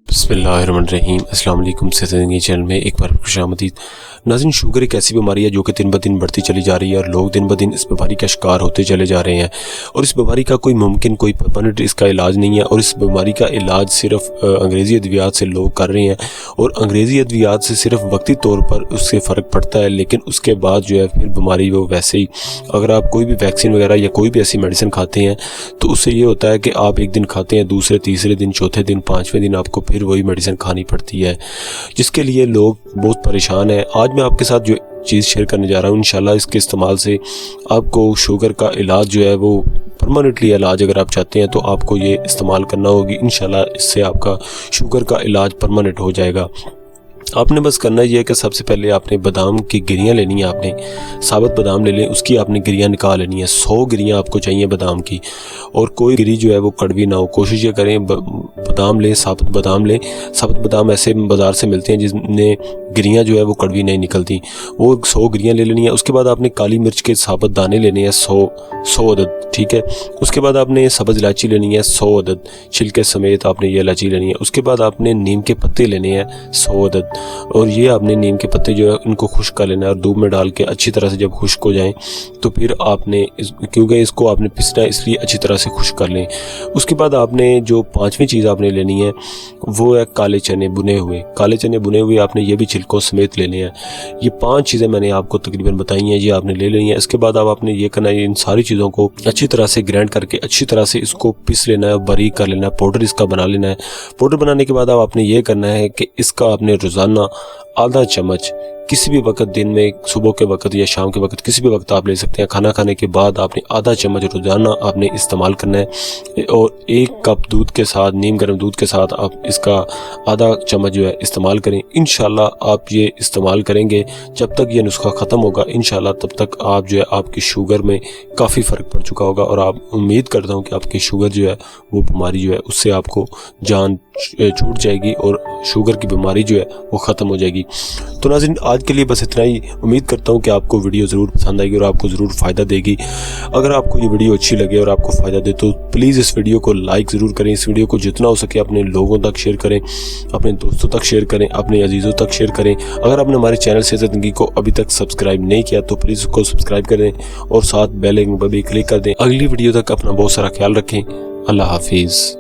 बिस्मिल्लाहिर्रहमानिर्रहीम। अस्सलाम वालेकुम। ज़िंदगी चैनल में एक बार खुश आमदीद। नाज़रीन, शुगर एक ऐसी बीमारी है जो कि दिन ब दिन बढ़ती चली जा रही है और लोग दिन ब दिन इस बीमारी का शिकार होते चले जा रहे हैं और इस बीमारी का कोई मुमकिन कोई परमानेंट इसका इलाज नहीं है और इस बीमारी का इलाज सिर्फ अंग्रेज़ी अद्वियात से लोग कर रहे हैं और अंग्रेज़ी अद्वियात से सिर्फ वक्ती तौर पर उससे फ़र्क पड़ता है, लेकिन उसके बाद जो है फिर बीमारी वो वैसे ही, अगर आप कोई भी वैक्सीन वगैरह या कोई भी ऐसी मेडिसिन खाते हैं तो उससे ये होता है कि आप एक दिन खाते हैं, दूसरे तीसरे दिन चौथे दिन पाँचवें दिन आपको फिर वही मेडिसिन खानी पड़ती है, जिसके लिए लोग बहुत परेशान हैं। आज मैं आपके साथ जो चीज़ शेयर करने जा रहा हूँ, इंशाल्लाह इसके इस्तेमाल से आपको शुगर का इलाज जो है वो परमानेंटली इलाज अगर आप चाहते हैं तो आपको ये इस्तेमाल करना होगी। इंशाल्लाह इससे आपका शुगर का इलाज परमानेंट हो जाएगा। आपने बस करना ये है कि सबसे पहले आपने बादाम की गिरियाँ लेनी है, आपने साबुत बादाम ले लें, उसकी आपने गिरियाँ निकाल लेनी है। 100 गिरियाँ आपको चाहिए बादाम की और कोई गिरी जो है वो कड़वी ना हो। कोशिश ये करें बादाम लें, साबुत बादाम लें। साबुत बादाम ऐसे बाज़ार से मिलते हैं जिसमें गिरियाँ जो है वो कड़वी नहीं निकलती, वो 100 गिरियाँ ले लेनी है। उसके बाद आपने काली मिर्च के साबुत दाने लेने हैं 100 अदद, ठीक है। उसके बाद आपने सब्ज़ इलायची लेनी है 100 अदद, छिलके समेत आपने ये इलायची लेनी है। उसके बाद आपने नीम के पत्ते लेने हैं 100 अदद और ये आपने नीम के पत्ते जो है उनको खुश्क कर लेना है और दूध में डाल के अच्छी तरह से जब खुश्क हो जाएं तो फिर आपने क्योंकि इसको आपने पिसना है इसलिए अच्छी तरह से खुश्क कर लें। उसके बाद आपने जो पांचवी चीज़ आपने लेनी है वो है काले चने बुने हुए। काले चने बुने हुए आपने ये भी छिलकों समेत लेने हैं। ये 5 चीज़ें मैंने आपको तकरीबन बताई हैं, ये आपने ले लेनी है। इसके बाद आपने ये करना है, इन सारी चीज़ों को अच्छी तरह से ग्राइंड करके अच्छी तरह से इसको पीस लेना है, बारीक कर लेना है, पाउडर इसका बना लेना है। पाउडर बनाने के बाद आपने ये करना है कि इसका आपने रोज़ाना आधा चम्मच किसी भी वक्त, दिन में सुबह के वक्त या शाम के वक्त किसी भी वक्त आप ले सकते हैं। खाना खाने के बाद आपने आधा चम्मच रोज़ाना आपने इस्तेमाल करना है और 1 कप दूध के साथ, नीम गर्म दूध के साथ आप इसका आधा चम्मच जो है इस्तेमाल करें। इंशाल्लाह आप ये इस्तेमाल करेंगे जब तक ये नुस्खा ख़त्म होगा, इंशाल्लाह तब तक आप जो है आपकी शुगर में काफ़ी फ़र्क पड़ चुका होगा और आप उम्मीद करता हूँ कि आपकी शुगर जो है वो बीमारी जो है उससे आपको जान छूट जाएगी और शुगर की बीमारी जो है वो ख़त्म हो जाएगी। तो नाज़रीन, आज के लिए बस इतना ही। उम्मीद करता हूँ कि आपको वीडियो ज़रूर पसंद आएगी और आपको ज़रूर फ़ायदा देगी। अगर आपको ये वीडियो अच्छी लगे और आपको फ़ायदा दे तो प्लीज़ इस वीडियो को लाइक ज़रूर करें। इस वीडियो को जितना हो सके अपने लोगों तक शेयर करें, अपने दोस्तों तक शेयर करें, अपने अजीज़ों तक शेयर करें। अगर आपने हमारे चैनल से ज़िंदगी को अभी तक सब्सक्राइब नहीं किया तो प्लीज़ उसको सब्सक्राइब करें और साथ बेल आइकन पर भी क्लिक कर दें। अगली वीडियो तक अपना बहुत सारा ख्याल रखें। अल्लाह हाफिज़।